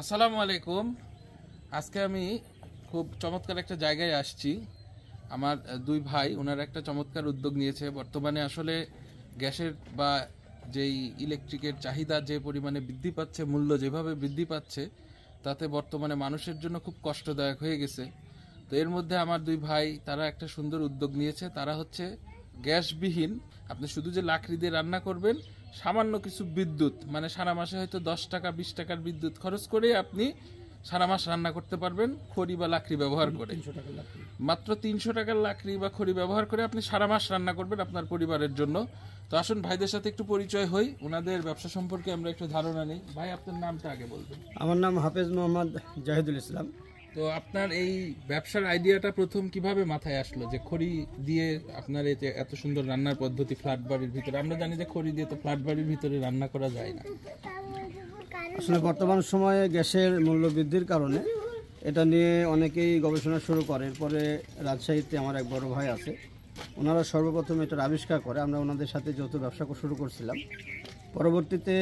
আসসালামু আলাইকুম। আজকে আমি খুব চমৎকার একটা জায়গায় আসছি। আমার দুই ভাই ওনারা একটা চমৎকার উদ্যোগ নিয়েছে। বর্তমানে আসলে গ্যাসের বা যেই ইলেকট্রিকের চাহিদা যে পরিমাণে বৃদ্ধি পাচ্ছে, মূল্য যেভাবে বৃদ্ধি পাচ্ছে, তাতে বর্তমানে মানুষের জন্য খুব কষ্টদায়ক হয়ে গেছে। তো এর মধ্যে আমার দুই ভাই তারা একটা সুন্দর উদ্যোগ নিয়েছে। তারা হচ্ছে গ্যাসবিহীন, আপনি শুধু যে লাকড়ি দিয়ে রান্না করবেন, সামান্য কিছু বিদ্যুৎ, মানে সারা মাসে হয়তো 10 টাকা 20 টাকার বিদ্যুৎ খরচ করে আপনি সারা মাস রান্না করতে পারবেন খড়ি বা লাকড়ি ব্যবহার করে। মাত্র 300 টাকার লাকড়ি বা খড়ি ব্যবহার করে আপনি সারা মাস রান্না করবেন আপনার পরিবারের জন্য। তো আসুন ভাইদের সাথে একটু পরিচয় হই, ওনাদের ব্যবসা সম্পর্কে আমরা একটু ধারণা নিই। ভাই, আপনার নামটা আগে বলবেন। আমার নাম হাফেজ মোহাম্মদ জাহিদুল ইসলাম। তো আপনার এই ব্যবসার আইডিয়াটা প্রথম কিভাবে মাথায় আসলো যে খড়ি দিয়ে আপনার এই যে এত সুন্দর রান্নার পদ্ধতি ফ্ল্যাট বাড়ির ভিতরে? আমরা জানি যে খড়ি দিয়ে তো ফ্ল্যাট বাড়ির ভিতরে রান্না করা যায় না। আসলে বর্তমান সময়ে গ্যাসের মূল্য বৃদ্ধির কারণে এটা নিয়ে অনেকেই গবেষণা শুরু করে। এরপরে রাজশাহীতে আমার এক বড় ভাই আছে, ওনারা সর্বপ্রথম এটার আবিষ্কার করে। আমরা ওনাদের সাথে যৌথ ব্যবসা শুরু করছিলাম। পরবর্তীতে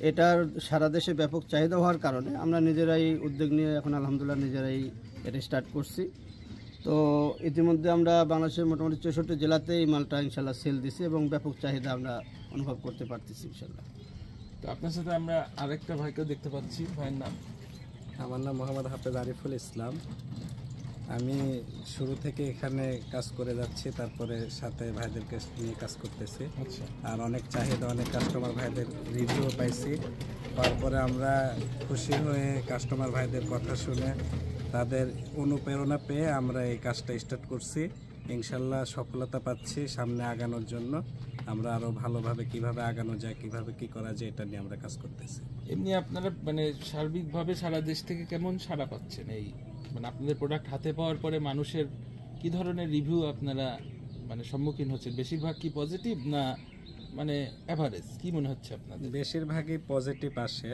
এটার সারা দেশে ব্যাপক চাহিদা হওয়ার কারণে আমরা নিজেরাই উদ্যোগ নিয়ে এখন আলহামদুলিল্লাহ নিজেরাই এটা স্টার্ট করছি। তো ইতিমধ্যে আমরা বাংলাদেশের মোটামুটি 64 জেলাতে এই মালটা ইনশাল্লাহ সেল দিছি এবং ব্যাপক চাহিদা আমরা অনুভব করতে পারতেছি ইনশাল্লাহ। তো আপনার সাথে আমরা আরেকটা ভাইকেও দেখতে পাচ্ছি। ভাইয়ের নাম? আমার নাম মোহাম্মদ হাফেজ আরিফুল ইসলাম। আমি শুরু থেকে এখানে কাজ করে যাচ্ছি, তারপরে সাথে ভাইদেরকে নিয়ে কাজ করতেছি। আচ্ছা। আর অনেক চাহিদা, অনেক কাস্টমার ভাইদের রিভিউ পাইছি। তারপরে আমরা খুশি হয়ে কাস্টমার ভাইদের কথা শুনে তাদের অনুপ্রেরণা পেয়ে আমরা এই কাজটা স্টার্ট করছি। ইনশাল্লাহ সফলতা পাচ্ছি। সামনে আগানোর জন্য আমরা আরও ভালোভাবে কিভাবে আগানো যায়, কিভাবে কি করা যায়, এটা নিয়ে আমরা কাজ করতেছি। এমনি আপনারা মানে সার্বিকভাবে সারা দেশ থেকে কেমন সাড়া পাচ্ছেন? এই মানে আপনাদের প্রোডাক্ট হাতে পাওয়ার পরে মানুষের কি ধরনের রিভিউ আপনারা মানে সম্মুখীন হচ্ছেন? বেশিরভাগ কি পজিটিভ না মানে অ্যাভারেজ, কি মনে হচ্ছে আপনাদের? বেশিরভাগই পজিটিভ আসে।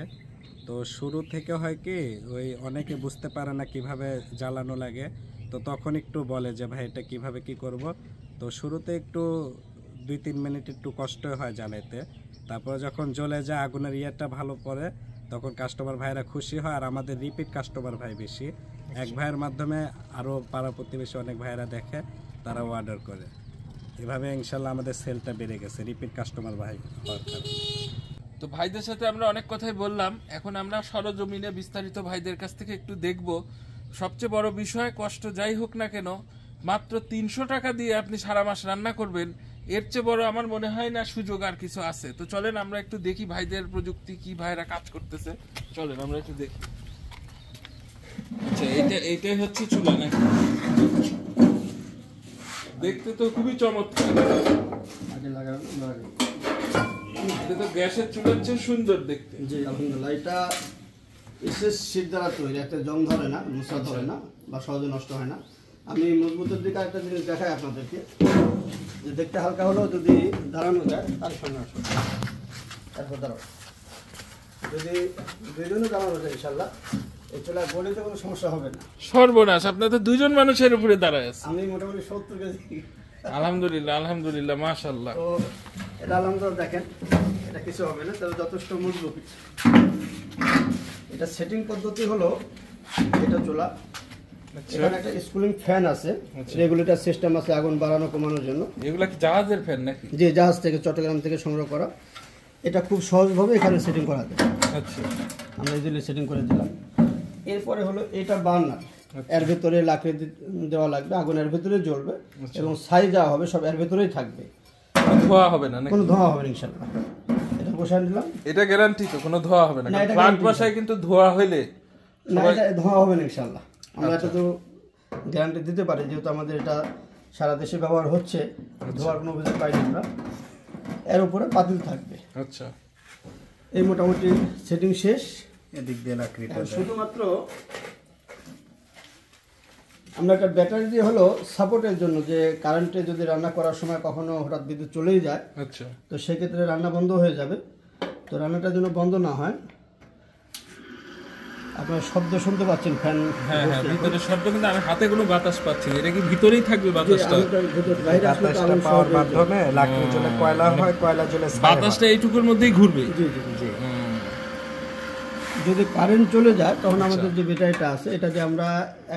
তো শুরু থেকে হয় কি, ওই অনেকে বুঝতে পারে না কিভাবে জ্বালানো লাগে, তো তখন একটু বলে যে ভাই এটা কিভাবে কি করব। তো শুরুতে একটু 2-3 মিনিট একটু কষ্ট হয় জ্বালাইতে। তারপরে যখন জ্বলে যায়, আগুনের ইয়ারটা ভালো পড়ে, তখন কাস্টমার ভাইরা খুশি হয়। আর আমাদের রিপিট কাস্টমার ভাই বেশি। এক ভাইয়ের মাধ্যমে আরও পাড়া প্রতিবেশী অনেক ভাইরা দেখে, তারাও অর্ডার করে। এভাবে ইনশাল্লাহ আমাদের সেলটা বেড়ে গেছে রিপিট কাস্টমার ভাই হওয়ার কারণে। তো ভাইদের সাথে আমরা অনেক কথাই বললাম, এখন আমরা সরজমিনে বিস্তারিত ভাইদের কাছ থেকে একটু দেখব। সবচেয়ে বড় বিষয়, কষ্ট যাই হোক না কেন, মাত্র 300 টাকা দিয়ে আপনি সারা মাস রান্না করবেন, এর চেয়ে বড় আমার মনে হয় না সুযোগ আর কিছু আছে। তো চলেন আমরা একটু দেখি ভাইদের প্রযুক্তি কি, ভাইরা কাজ করতেছে। চলেন আমরা একটু দেখি। আচ্ছা, এইটাই হচ্ছে চুলা নাকি? দেখতে তো খুবই চমৎকার। এটা তো গ্যাসের চুলার চেয়ে সুন্দর দেখতে। জি আলহামদুলিল্লাহ। এটা বিশেষ শীত দ্বারা তৈরি, একটা জং ধরে না, মশলা ধরে না বা সহজে নষ্ট হয় না। আমি মজবুতের দিকে একটা জিনিস দেখাই আপনাদেরকে, যে দেখতে হালকা হলেও যদি দাঁড়ানো যায়, তার সামনে আসো, তারপর দাঁড়াও, যদি দুইজনে দাঁড়ানো যায় ইনশাল্লাহ এই চুলার গলিতে কোনো সমস্যা হবে না। সর্বনাশ, আপনার তো দুইজন মানুষের উপরে দাঁড়ায় আছে। আমি মোটামুটি 70 কেজি। আলহামদুলিল্লাহ, আলহামদুলিল্লাহ, মাশাআল্লাহ। তো এটা আলহামদুলিল্লাহ দেখেন, এটা কিছু হবে না, তবে যথেষ্ট মজবুত। এটা সেটিং পদ্ধতি হলো, এটা চুলা, এখানে একটা স্কুলিং ফ্যান আছে, রেগুলেটর সিস্টেম আছে আগুন বাড়ানো কমানোর জন্য। এগুলা কি জাহাজের ফ্যান নাকি? যে জাহাজ থেকে, চট্টগ্রাম থেকে সংগ্রহ করা। এটা খুব সহজভাবে এখানে সেটিং করা যায়। আচ্ছা, আমরা ইজিলি সেটিং করে দিলাম। এরপরে হলো এটা বার্নার, এর ভিতরে লাকড়ি দেওয়া লাগবে, আগুন এর ভিতরে জ্বলবে এবং ছাই দেওয়া হবে, সব এর ভিতরেই থাকবে, ধোয়া হবে না, কোনো ধোঁয়া হবে না ইনশাআল্লাহ। এটা বসায় দিলাম। এটা গ্যারান্টি তো কোনো ধোয়া হবে না? ফ্ল্যাট বাসায় কিন্তু ধোয়া হইলে না, এটা ধোঁয়া হবে না ইনশাআল্লাহ। আমরা এটা তো গ্যারান্টি দিতে পারি, যেহেতু আমাদের এটা সারা দেশে ব্যবহার হচ্ছে, ধোয়ার কোনো অভিযোগ পাইনি আমরা। এর উপরে পাতিল থাকবে। আচ্ছা, এই মোটামুটি সেটিং শেষ। এদিক দিয়ে লাকড়িটা শুধুমাত্র আমরা একটা ব্যাটারি দিয়ে হলো সাপোর্টের জন্য, যে কারেন্টে যদি রান্না করার সময় কখনো হঠাৎ বিদ্যুৎ চলেই যায়, আচ্ছা, তো সেক্ষেত্রে রান্না বন্ধ হয়ে যাবে। তো রান্নাটা যেন বন্ধ না হয়, আপনার শব্দ শুনতে পাচ্ছেন ফ্যান? হ্যাঁ হ্যাঁ, ভিতরে শব্দ, কিন্তু আমি হাতে কোনো বাতাস পাচ্ছি না। এটা কি ভিতরেই থাকবে বাতাসটা? বাতাসটা পাওয়ার মাধ্যমে লাকড়ি জ্বলে কয়লা হয়, কয়লা জ্বলে বাতাসটা এইটুকুর মধ্যেই ঘুরবে। জি জি জি। যদি কারেন্ট চলে যায় তখন আমাদের যে ব্যাটারিটা আছে এটাতে আমরা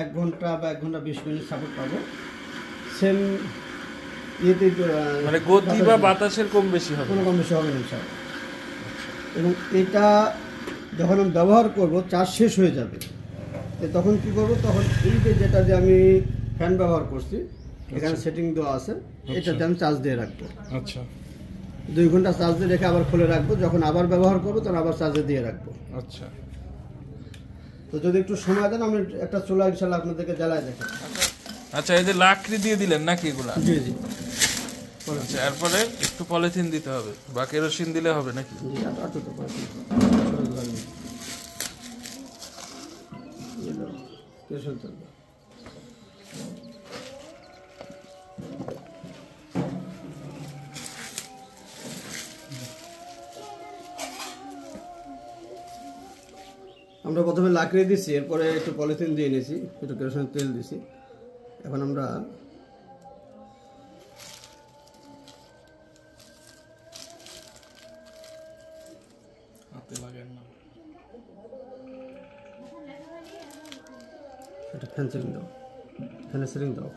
1 ঘন্টা বা 1 ঘন্টা 20 মিনিট সাপোর্ট পাবো। সেম ইয়েতে মানে গতি বা বাতাসের কম বেশি হবে, কোনো কম বেশি হবে না স্যার। এবং এটা যখন আমি ব্যবহার করব চার্জ শেষ হয়ে যাবে, তখন কি করব, তখন এই যে যেটা যে আমি ফ্যান ব্যবহার করছি এখানে সেটিং দেওয়া আছে, এটাতে আমি চার্জ দিয়ে রাখবো। আচ্ছা, 2 ঘন্টা চার্জ দিয়ে রেখে আবার খুলে রাখবো, যখন আবার ব্যবহার করবো তখন আবার চার্জে দিয়ে রাখবো। আচ্ছা। তো যদি একটু সময় দেন আমি একটা চুলা ইনশাল্লাহ আপনাদেরকে জ্বালায় দেখেন। আচ্ছা, এই যে লাকড়ি দিয়ে দিলেন নাকি এগুলা? জি জি। আচ্ছা, এরপরে একটু পলিথিন দিতে হবে বা কেরোসিন দিলে হবে নাকি? জি, তো পলিথিন কেরোসিন চলবে। আমরা প্রথমে লাকড়ি দিছি, এরপরে একটু পলিথিন দিয়ে নিয়েছি, একটু কেরোসিন তেল দিছি। এখন আমরা একটা ফ্যান সিলিং দাও, ফ্যানের সিলিং দাও।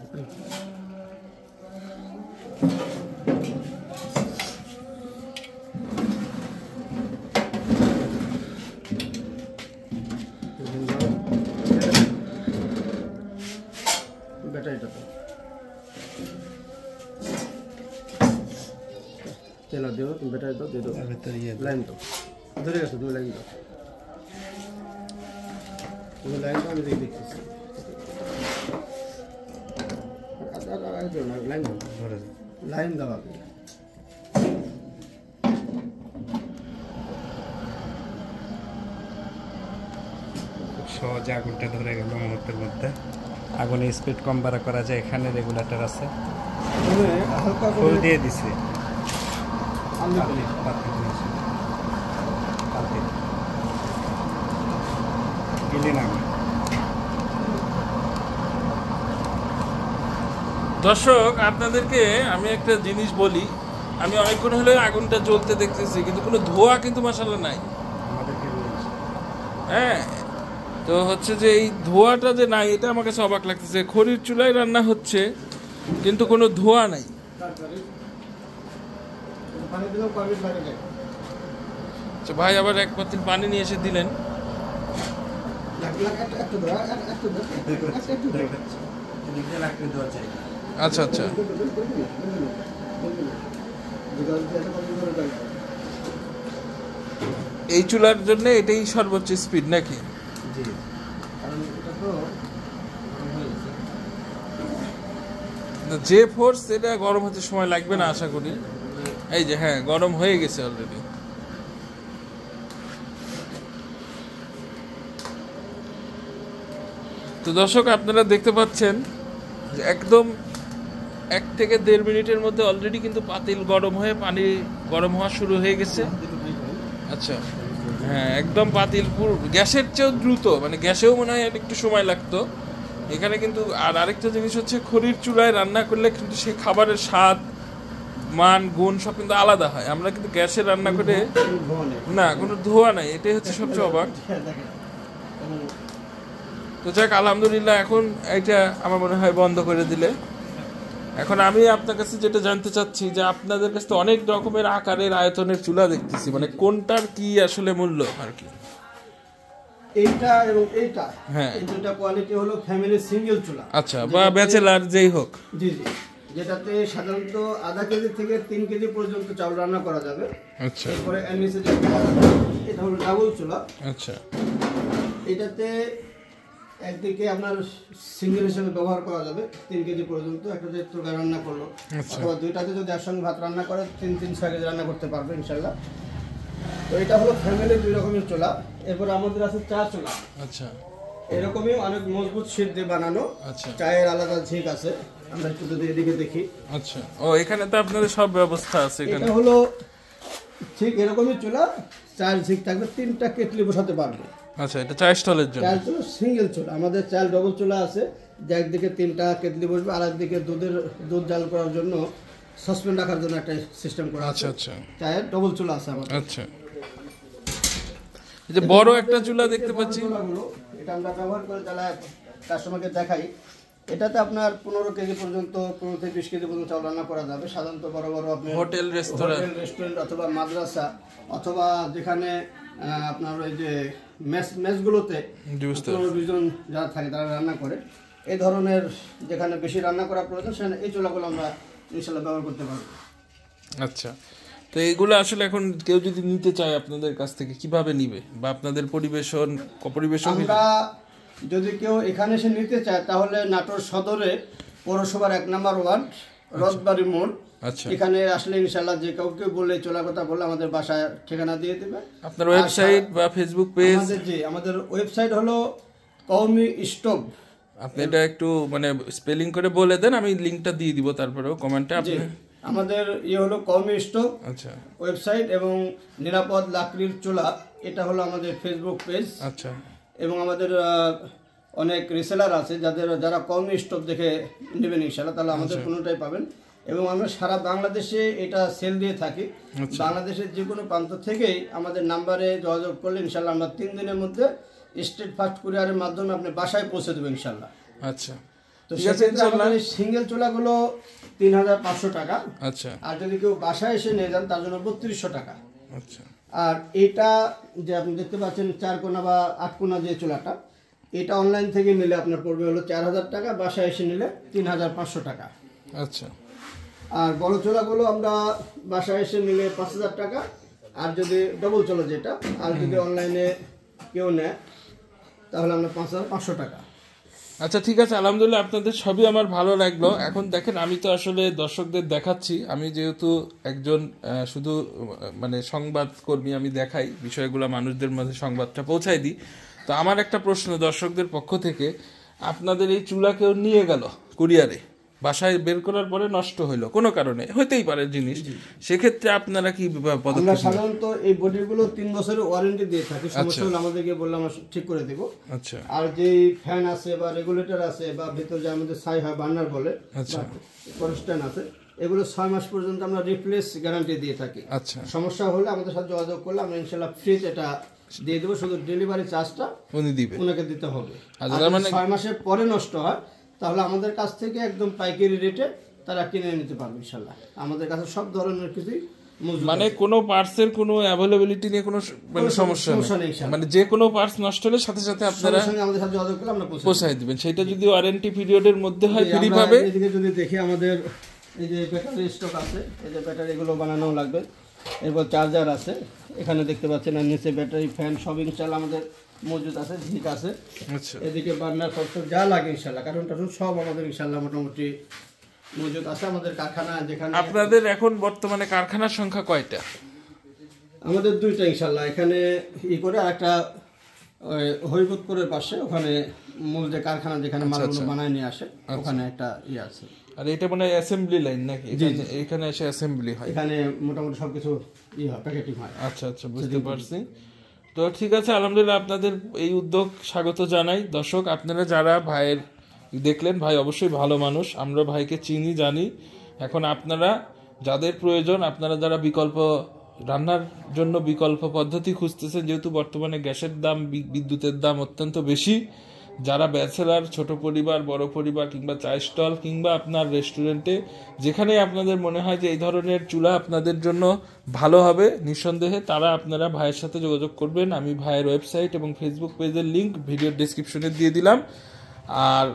ব্যাটারিটা তো তেল দিও, তুমি ব্যাটারি দাও, দিয়ে দাও, লাইন দাও, ধরে গেছো তুমি, লাইন দাও, তুমি লাইন দাও, আমি দেখতেছি। লাইন দাও, লাইন দাও আপনি। সহজে আগুনটা ধরে গেল মুহূর্তের মধ্যে। আগুনের স্পিড কম বাড়া করা যায়, এখানে রেগুলেটর আছে, হালকা ফুল দিয়ে দিছি। দর্শক, আপনাদেরকে আমি একটা জিনিস বলি, আমি অনেকক্ষণ হলে আগুনটা জ্বলতে দেখতেছি কিন্তু কোনো ধোঁয়া কিন্তু মাশাআল্লাহ নাই। হ্যাঁ, তো হচ্ছে যে এই ধোঁয়াটা যে নাই এটা আমার কাছে অবাক লাগতেছে। খড়ির চুলায় রান্না হচ্ছে কিন্তু কোনো ধোঁয়া নাই। আচ্ছা ভাই, আবার 1 পাতিল পানি নিয়ে এসে দিলেন। আচ্ছা আচ্ছা, এই চুলার জন্য এটাই সর্বোচ্চ স্পিড নাকি? যে ফোর্স, এটা গরম হতে সময় লাগবে না আশা করি। এই যে হ্যাঁ, গরম হয়ে গেছে অলরেডি। তো দর্শক, আপনারা দেখতে পাচ্ছেন যে একদম 1 থেকে 1.5 মিনিটের মধ্যে অলরেডি কিন্তু পাতিল গরম হয়ে পানি গরম হওয়া শুরু হয়ে গেছে। আচ্ছা, হ্যাঁ, একদম পাতিল পুরো গ্যাসের চেয়েও দ্রুত, মানে গ্যাসেও মনে হয় একটু সময় লাগতো এখানে কিন্তু। আর আরেকটা জিনিস হচ্ছে, খড়ির চুলায় রান্না করলে কিন্তু সেই খাবারের স্বাদ, মান, গুণ সব কিন্তু আলাদা হয়। আমরা কিন্তু গ্যাসে রান্না করে না, কোনো ধোঁয়া নাই, এটাই হচ্ছে সবচেয়ে অবাক। তো যাক, আলহামদুলিল্লাহ, এখন এটা আমার মনে হয় বন্ধ করে দিলে। এখন আমি আপনার কাছে যেটা জানতে চাচ্ছি যে আপনাদের কাছে তো অনেক রকমের আকারের আয়তনের চুলা দেখতেছি, মানে কোনটার কি আসলে মূল্য আর কি? এইটা এবং এইটা, হ্যাঁ, এই দুটো কোয়ালিটি হলো ফ্যামিলি সিঙ্গেল চুলা। আচ্ছা, বা ব্যাচেলার যেই হোক। জি জি, যেটাতে সাধারণত আধা কেজি থেকে 3 কেজি পর্যন্ত চাউল রান্না করা যাবে। আচ্ছা, এরপরে এমনিসে এটা হলো ডাবল চুলা। আচ্ছা, এটাতে একদিকে আপনার সিঙ্গেল হিসেবে ব্যবহার করা যাবে 3 কেজি পর্যন্ত, একটাতে তরকারি রান্না করলো, অথবা দুইটাতে যদি একসঙ্গে ভাত রান্না করে 3-6 কেজি রান্না করতে পারবে ইনশাল্লাহ। তো এটা হলো ফ্যামিলি 2 রকমের চুলা। এরপরে আমাদের আছে চা চুলা। আচ্ছা, এরকমই অনেক মজবুত শীট দিয়ে বানানো। আচ্ছা, চায়ের আলাদা ঝিক আছে, আমরা একটু যদি এদিকে দেখি। আচ্ছা, ও এখানে তো আপনাদের সব ব্যবস্থা আছে। এখানে এটা হলো ঠিক এরকমই চুলা, চায়ের ঝিক থাকবে, 3টা কেটলি বসাতে পারবে। আচ্ছা, এটা চা স্টলের জন্য। চাল চুলা সিঙ্গেল চুলা। আমাদের চাল ডবল চুলা আছে, যে একদিকে 3টা কেটলি বসবে, আর একদিকে দুধ জাল করার জন্য সসপ্যান রাখার জন্য একটা সিস্টেম করা আছে। আচ্ছা, আচ্ছা, চায়ের ডবল চুলা আছে আমাদের। আচ্ছা, এই যে বড় একটা চুলা দেখতে পাচ্ছি, চুলাগুলো এটা আমরা ব্যবহার করে যারা কাস্টমারকে দেখাই, এটাতে আপনার 15 কেজি পর্যন্ত 15 থেকে 20 কেজি পর্যন্ত চাল রান্না করা যাবে। সাধারণত বড় বড় আপনি হোটেল রেস্টুরেন্ট অথবা মাদ্রাসা অথবা যেখানে আপনার ওই যে মেসগুলোতে 15-20 জন যারা থাকে তারা রান্না করে, এই ধরনের যেখানে বেশি রান্না করা প্রয়োজন সেখানে এই চুলাগুলো আমরা ইনশাল্লাহ ব্যবহার করতে পারবো। আচ্ছা, তো এইগুলো আসলে এখন কেউ যদি নিতে চায় আপনাদের কাছ থেকে কিভাবে নিবে, বা আপনাদের পরিবেশন আমরা যদি কেউ এখানে এসে নিতে চায় তাহলে নাটোর সদরে পৌরসভার 1 নম্বর ওয়ার্ড রথবাড়ি মোড়, আচ্ছা, এখানে আসলে ইনশাল্লাহ যে কাউকে বললে চলার কথা বললে আমাদের বাসায় ঠিকানা দিয়ে দেবে। আপনার ওয়েবসাইট বা ফেসবুক পেজ? আমাদের ওয়েবসাইট হলো কওমি স্টোভ। আপনি এটা একটু মানে স্পেলিং করে বলে দেন, আমি লিংকটা দিয়ে দিব তারপরেও কমেন্টে। আপনি আমাদের হলো কওমি স্টোভ, আচ্ছা, ওয়েবসাইট, এবং নিরাপদ লাকড়ির চুলা, এটা হলো আমাদের ফেসবুক পেজ। আচ্ছা, এবং আমাদের অনেক রিসেলার আছে যারা কওমি স্টোভ দেখে নেবেন ইনশাল্লাহ, তাহলে আমাদের কোনোটাই পাবেন। এবং আমরা সারা বাংলাদেশে এটা সেল দিয়ে থাকি। বাংলাদেশের যে কোনো প্রান্ত থেকেই আমাদের নাম্বারে যোগাযোগ করলে ইনশাল্লাহ আমরা 3 দিনের মধ্যে স্টেট ফাস্ট কুরিয়ারের মাধ্যমে আপনি বাসায় পৌঁছে দেবেন ইনশাল্লাহ। আচ্ছা, তো সেক্ষেত্রে আমাদের সিঙ্গেল চুলাগুলো 3500 টাকা। আচ্ছা, আর যদি কেউ বাসায় এসে নিয়ে যান তার জন্য 3200 টাকা। আচ্ছা, আর এটা যে আপনি দেখতে পাচ্ছেন 4 কোনা বা 8 কোনা যে চুলাটা, এটা অনলাইন থেকে নিলে আপনার পড়বে হলো 4000 টাকা, বাসায় এসে নিলে 3500 টাকা। আচ্ছা, আর বড় চুলাগুলো আমরা বাসায় এসে নিলে 5000 টাকা, আর যদি ডবল চুলা যেটা, আর যদি অনলাইনে কেউ নেয় তাহলে আমরা 5500 টাকা। আচ্ছা, ঠিক আছে, আলহামদুলিল্লাহ আপনাদের সবই আমার ভালো লাগলো। এখন দেখেন, আমি তো আসলে দর্শকদের দেখাচ্ছি, আমি যেহেতু একজন শুধু মানে সংবাদ কর্মী, আমি দেখাই বিষয়গুলো মানুষদের মাঝে, সংবাদটা পৌঁছাই দিই। তো আমার একটা প্রশ্ন দর্শকদের পক্ষ থেকে, আপনাদের এই চুলা কেউ নিয়ে গেল কুরিয়ারে, বাসায় বের করার পরে নষ্ট হইলো কোনো কারণে, হইতেই পারে জিনিস, সেক্ষেত্রে আপনারা কি পদক্ষেপ? আমরা সাধারণত এই বডিগুলো 3 বছরের ওয়ারেন্টি দিয়ে থাকি। সমস্যা হলে আমাদেরকে বললে আমরা ঠিক করে দেব। আচ্ছা, আর যে ফ্যান আছে বা রেগুলেটর আছে বা ভিতর যে আমাদের ছাই হয় বার্নার বলে, আচ্ছা, কনস্ট্যান্ট আছে, এগুলো 6 মাস পর্যন্ত আমরা রিপ্লেস গ্যারান্টি দিয়ে থাকি। আচ্ছা, সমস্যা হলে আমাদের সাথে যোগাযোগ করলে আমরা ইনশাআল্লাহ ফ্রি এটা দিয়ে দেবো, শুধু ডেলিভারি চার্জটা ওনাকে দিতে হবে। আর যদি 6 মাসের পরে নষ্ট হয় তাহলে আমাদের কাছ থেকে একদম পাইকারি রেটে তারা কিনে নিতে পারবে ইনশাআল্লাহ। আমাদের কাছে সব ধরনের কিছুই মজুদ, মানে কোনো পার্টসের কোনো অ্যাভেলেবিলিটি নিয়ে কোনো মানে সমস্যা নেই, মানে যে কোনো পার্টস নষ্ট হলে সাথে সাথে আপনারা আমাদের সাথে যোগাযোগ করলে আমরা পৌঁছাই দিবেন। সেটা যদি ওয়ারেন্টি পিরিয়ডের মধ্যে হয় ফ্রি পাবে। এদিকে যদি দেখি আমাদের এই যে ব্যাটারি স্টক আছে, এই যে ব্যাটারি এগুলো বানানো লাগবে, এরপর চার্জার আছে, এখানে দেখতে পাচ্ছেন, আর নিচে ব্যাটারি, ফ্যান সব ইনশাআল্লাহ আমাদের মজুদ আছে, ঠিক আছে। আচ্ছা, এদিকে বার্নার ফটো যা লাগে ইনশাআল্লাহ, কারণ সব আমাদের ইনশাআল্লাহ মোটামুটি মজুদ আছে। আমাদের কারখানা যেখানে, আপনাদের এখন বর্তমানে কারখানার সংখ্যা কয়টা? আমাদের 2টা ইনশাআল্লাহ। এখানে করে আরেকটা হরিপুরপুরের পাশে, ওখানে মূল যে কারখানা যেখানে মালগুলো বানায় নিয়ে আসে, ওখানে একটা আছে। আর এটা মানে অ্যাসেম্বলি লাইন নাকি? এখানে এসে অ্যাসেম্বলি হয়, এখানে মোটামুটি সবকিছু হয়, প্যাকেটিং হয়। আচ্ছা, আচ্ছা, বুঝতে পারছি। তো ঠিক আছে, আলহামদুলিল্লাহ আপনাদের এই উদ্যোগ স্বাগত জানাই। দর্শক, আপনারা যারা ভাইয়ের দেখলেন, ভাই অবশ্যই ভালো মানুষ, আমরা ভাইকে চিনি, জানি। এখন আপনারা যাদের প্রয়োজন, আপনারা যারা বিকল্প রান্নার জন্য বিকল্প পদ্ধতি খুঁজতেছেন, যেহেতু বর্তমানে গ্যাসের দাম, বিদ্যুতের দাম অত্যন্ত বেশি, যারা ব্যাচেলার, ছোট পরিবার, বড় পরিবার, কিংবা চায়ের স্টল, কিংবা আপনার রেস্টুরেন্টে, যেখানেই আপনাদের মনে হয় যে এই ধরনের চুলা আপনাদের জন্য ভালো হবে, নিঃসন্দেহে তারা আপনারা ভাইয়ের সাথে যোগাযোগ করবেন। আমি ভাইয়ের ওয়েবসাইট এবং ফেসবুক পেজের লিঙ্ক ভিডিওর ডেসক্রিপশনে দিয়ে দিলাম। আর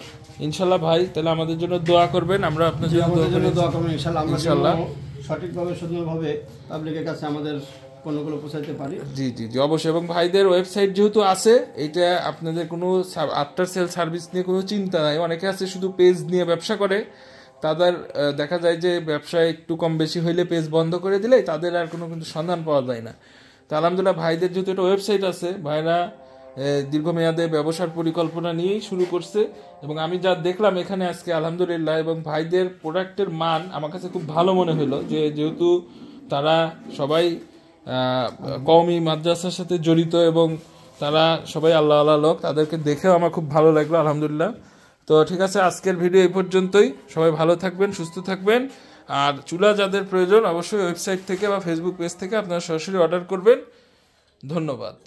ইনশাল্লাহ ভাই তাহলে আমাদের জন্য দোয়া করবেন, আমরা আপনাদের জন্য দোয়া করবেন ইনশাআল্লাহ, সঠিকভাবে সুন্দরভাবে পাবলিকের কাছে আমাদের পণ্যগুলো পৌঁছাতে পারি। জি জি জি, অবশ্যই। এবং ভাইদের ওয়েবসাইট যেহেতু আছে, এটা আপনাদের কোনো আফটার সেল সার্ভিস নিয়ে কোনো চিন্তা নাই। অনেকে আছে শুধু পেজ নিয়ে ব্যবসা করে, তাদের দেখা যায় যে ব্যবসায় একটু কম বেশি হইলে পেজ বন্ধ করে দিলে তাদের আর কোনো কিন্তু সন্ধান পাওয়া যায় না। তো আলহামদুলিল্লাহ ভাইদের যেহেতু একটা ওয়েবসাইট আছে, ভাইরা দীর্ঘমেয়াদে ব্যবসার পরিকল্পনা নিয়েই শুরু করছে। এবং আমি যা দেখলাম এখানে আজকে আলহামদুলিল্লাহ, এবং ভাইদের প্রোডাক্টের মান আমার কাছে খুব ভালো মনে হলো, যেহেতু তারা সবাই কওমি মাদ্রাসার সাথে জড়িত এবং তারা সবাই আল্লাহ আল্লাহ লোক, তাদেরকে দেখেও আমার খুব ভালো লাগলো আলহামদুলিল্লাহ। তো ঠিক আছে, আজকের ভিডিও এই পর্যন্তই। সবাই ভালো থাকবেন, সুস্থ থাকবেন। আর চুলা যাদের প্রয়োজন অবশ্যই ওয়েবসাইট থেকে বা ফেসবুক পেজ থেকে আপনারা সরাসরি অর্ডার করবেন। ধন্যবাদ।